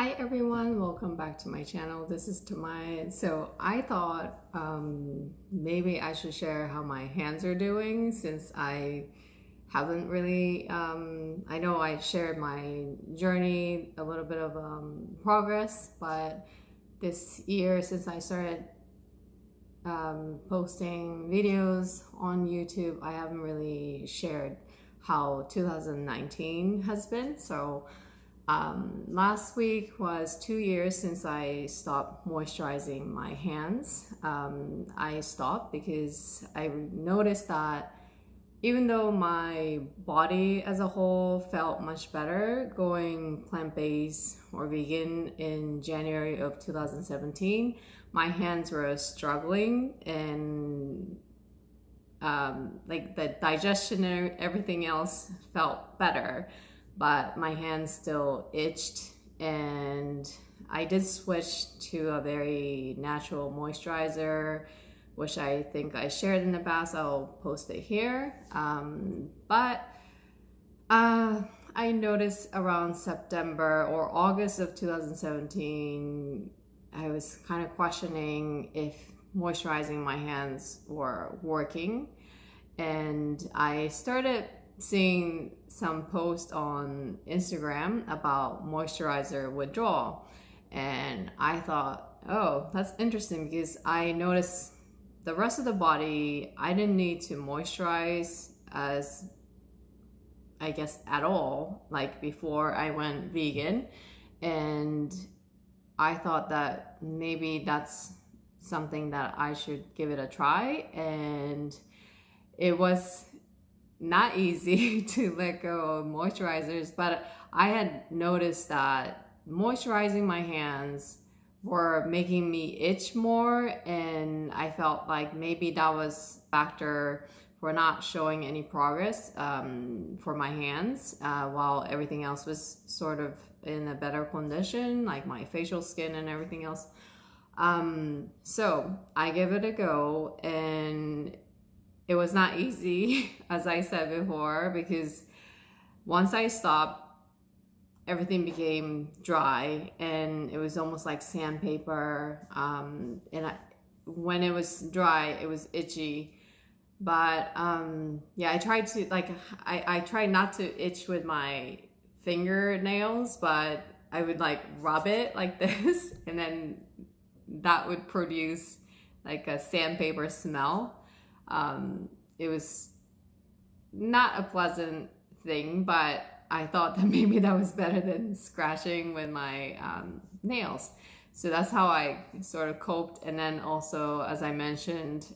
Hi everyone, welcome back to my channel. This is Tamae. So I thought maybe I should share how my hands are doing since I haven't really, I know I shared my journey, a little bit of progress, but this year since I started posting videos on YouTube, I haven't really shared how 2019 has been. So last week was 2 years since I stopped moisturizing my hands. I stopped because I noticed that even though my body as a whole felt much better going plant-based or vegan in January of 2017, my hands were struggling and like the digestion and everything else felt better, but my hands still itched, and I did switch to a very natural moisturizer, which I think I shared in the past. I'll post it here. But I noticed around September or August of 2017, I was kind of questioning if moisturizing my hands were working, and I started seeing some posts on Instagram about moisturizer withdrawal, and I thought, oh, that's interesting, because I noticed the rest of the body I didn't need to moisturize as, I guess, at all, like before I went vegan, and I thought that maybe that's something that I should give it a try. And it was not easy to let go of moisturizers, but I had noticed that moisturizing my hands were making me itch more, and I felt like maybe that was a factor for not showing any progress for my hands, while everything else was sort of in a better condition, like my facial skin and everything else. So I gave it a go, and it was not easy, as I said before, because once I stopped, everything became dry, and it was almost like sandpaper. When it was dry, it was itchy. But yeah, I tried to, like, I tried not to itch with my fingernails, but I would like rub it like this, and then that would produce like a sandpaper smell. It was not a pleasant thing, but I thought that maybe that was better than scratching with my nails. So that's how I sort of coped. And then also, as I mentioned,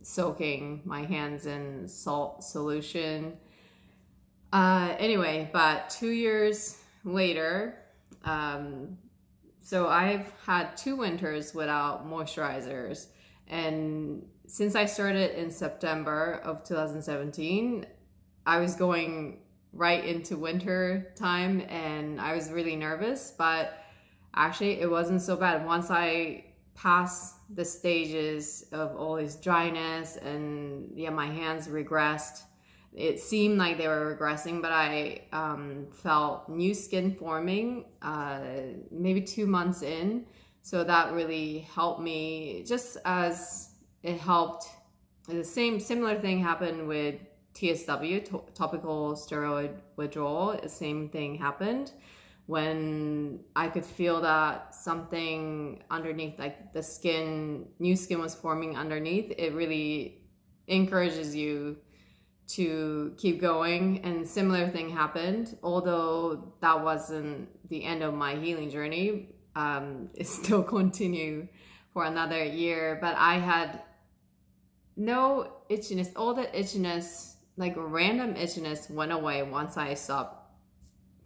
soaking my hands in salt solution. Anyway, but 2 years later, so I've had 2 winters without moisturizers. And since I started in September of 2017, I was going right into winter time, and I was really nervous, but actually it wasn't so bad. Once I passed the stages of all this dryness and yeah, my hands regressed. It seemed like they were regressing, but I felt new skin forming maybe 2 months in. So that really helped me, just as it helped. The similar thing happened with TSW, topical steroid withdrawal. The same thing happened when I could feel that something underneath, like the skin, new skin was forming underneath. It really encourages you to keep going, and similar thing happened. Although that wasn't the end of my healing journey, it still continued for another year, but I had no itchiness. All the itchiness, like random itchiness, went away once I stopped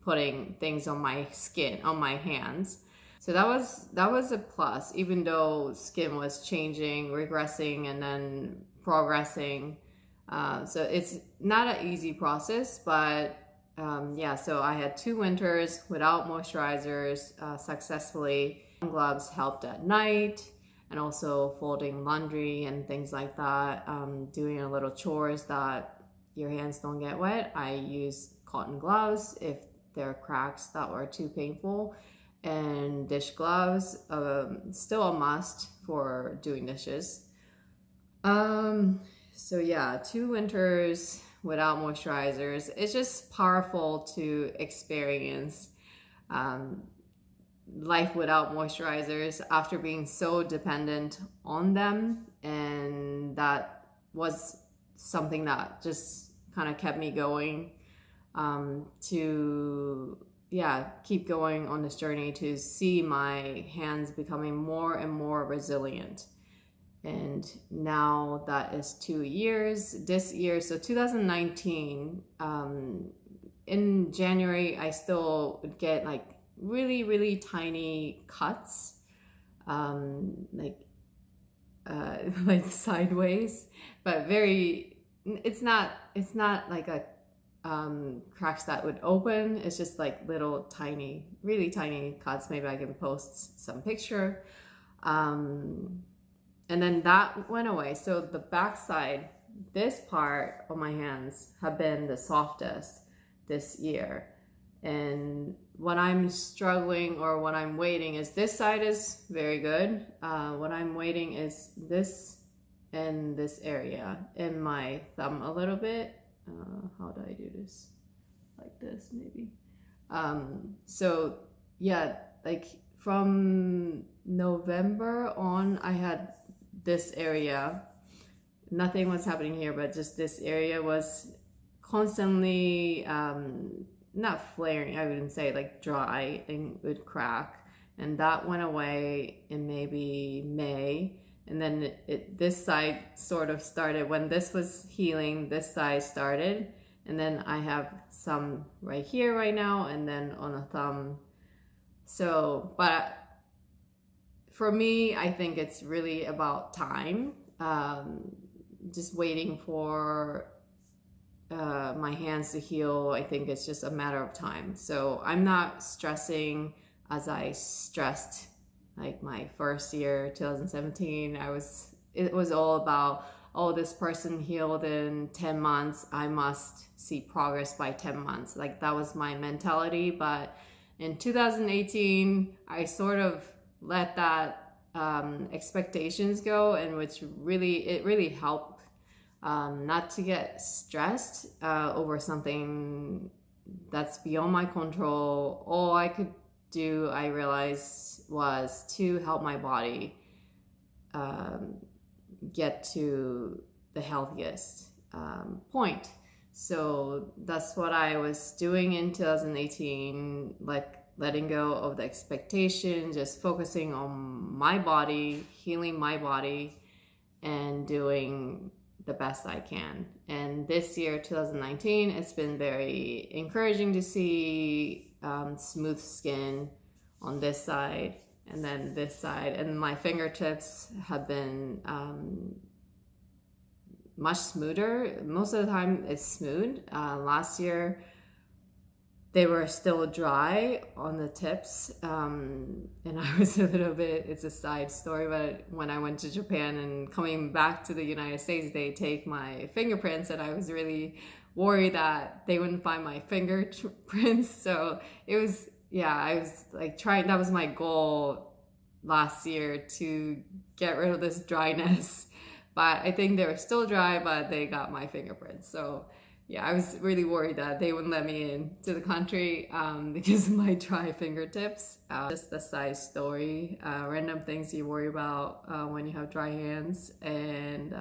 putting things on my skin, on my hands. So that was a plus, even though skin was changing, regressing, and then progressing. So it's not an easy process, but yeah, so I had 2 winters without moisturizers successfully. Gloves helped at night, and also folding laundry and things like that, doing a little chores that your hands don't get wet. I use cotton gloves if there are cracks that were too painful. And dish gloves, still a must for doing dishes. So yeah, 2 winters without moisturizers. It's just powerful to experience life without moisturizers after being so dependent on them, and that was something that just kind of kept me going to keep going on this journey to see my hands becoming more and more resilient. And now that is 2 years. This year, so 2019, in January, I still would get like really, really tiny cuts, like sideways, but it's not like a cracks that would open. It's just like little tiny, really tiny cuts. Maybe I can post some picture. And then that went away. So the backside, this part of my hands have been the softest this year. And what I'm struggling or what I'm waiting is this side is very good. What I'm waiting is this and this area in my thumb a little bit. How do I do this? Like this, maybe. So yeah, like from November on, I had this area. Nothing was happening here, but just this area was constantly not flaring, I wouldn't say, like dry and would crack. And that went away in maybe May. And then this side sort of started when this was healing. This side started, and then I have some right here right now, and then on a thumb. So, but for me, I think it's really about time. Just waiting for my hands to heal. I think it's just a matter of time. So I'm not stressing as I stressed like my first year, 2017. It was all about, oh, this person healed in 10 months. I must see progress by 10 months. Like that was my mentality. But in 2018, I sort of let that expectations go, and which really helped not to get stressed over something that's beyond my control. All I could do, I realized, was to help my body get to the healthiest point. So that's what I was doing in 2018, like letting go of the expectation, just focusing on my body, healing my body, and doing the best I can. And this year, 2019, it's been very encouraging to see smooth skin on this side and then this side. And my fingertips have been much smoother. Most of the time it's smooth. Last year, they were still dry on the tips, and I was a little bit, it's a side story, but when I went to Japan and coming back to the United States, they take my fingerprints, and I was really worried that they wouldn't find my fingerprints. So it was, I was like trying, that was my goal last year, to get rid of this dryness. But I think they were still dry, but they got my fingerprints. So yeah, I was really worried that they wouldn't let me in to the country because of my dry fingertips. Just the side story, random things you worry about when you have dry hands. And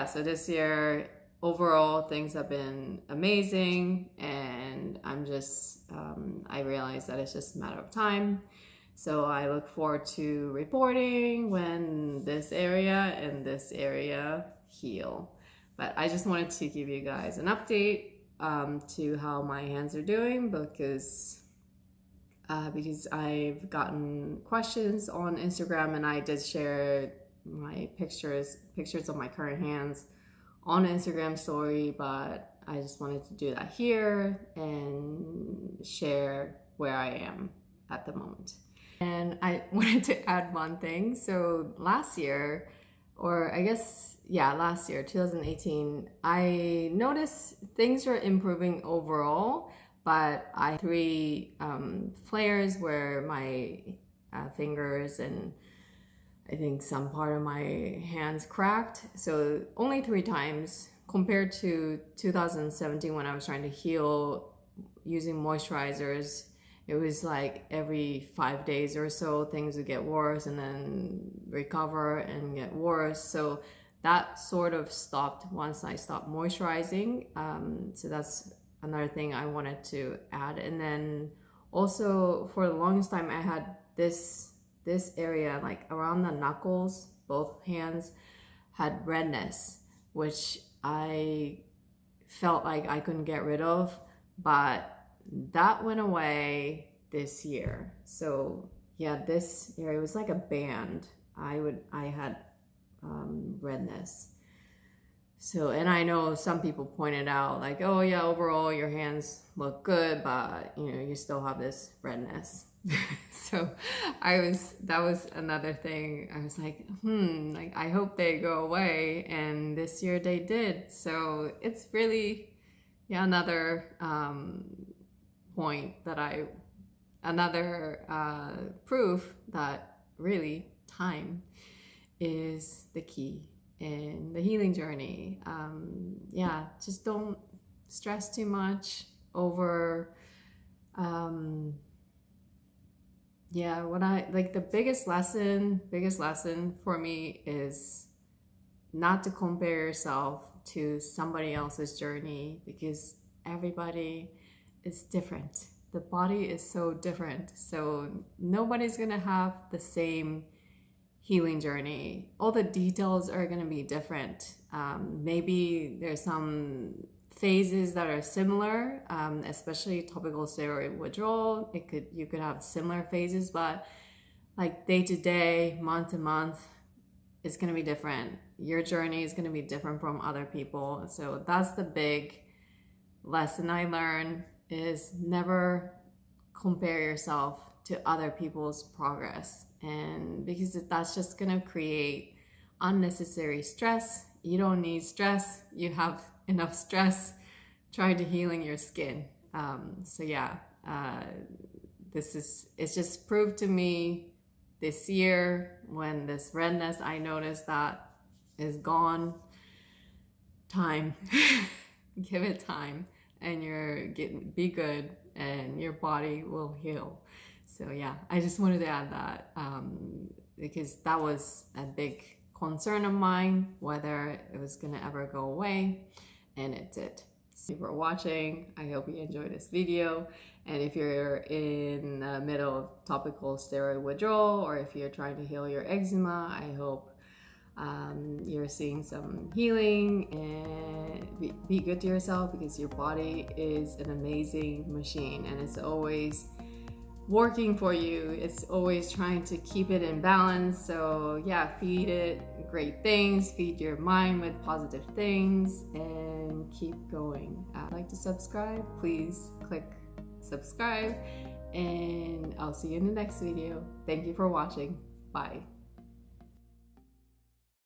so this year, overall, things have been amazing. And I'm just, I realize that it's just a matter of time. So I look forward to reporting when this area and this area heal. But I just wanted to give you guys an update to how my hands are doing, because I've gotten questions on Instagram, and I did share my pictures of my current hands on Instagram story, but I just wanted to do that here and share where I am at the moment. And I wanted to add one thing. So last year, last year, 2018, I noticed things were improving overall, but I had 3 flares where my fingers and I think some part of my hands cracked. So only 3 times compared to 2017 when I was trying to heal using moisturizers. It was like every 5 days or so things would get worse and then recover and get worse. So that sort of stopped once I stopped moisturizing. So that's another thing I wanted to add. And then also for the longest time I had this area like around the knuckles, both hands had redness, which I felt like I couldn't get rid of, but that went away this year. So yeah, this area was like a band. I had redness. So, and I know some people pointed out like, oh yeah, overall your hands look good, but you know, you still have this redness. So that was another thing. I was like, like I hope they go away, and this year they did. So it's really, yeah, another point that another proof that really time is the key in the healing journey. Yeah, just don't stress too much over yeah, what I like, the biggest lesson for me is not to compare yourself to somebody else's journey, because everybody is different. The body is so different. So nobody's gonna have the same healing journey. All the details are gonna be different. Maybe there's some phases that are similar, especially topical steroid withdrawal. You could have similar phases, but like day to day, month to month, it's gonna be different. Your journey is gonna be different from other people. So that's the big lesson I learned, is never compare yourself to other people's progress. And because that's just gonna create unnecessary stress. You don't need stress. You have enough stress trying to healing your skin. So yeah, it's just proved to me this year when this redness, I noticed that is gone. Time, give it time, and be good, and your body will heal. So yeah, I just wanted to add that because that was a big concern of mine, whether it was gonna ever go away, and it did. Thank you for watching. I hope you enjoyed this video, and if you're in the middle of topical steroid withdrawal, or if you're trying to heal your eczema, I hope you're seeing some healing, and be good to yourself, because your body is an amazing machine and it's always working for you. It's always trying to keep it in balance. So yeah, feed it great things, feed your mind with positive things, and keep going. If you'd like to subscribe, please click subscribe, and I'll see you in the next video. Thank you for watching. Bye.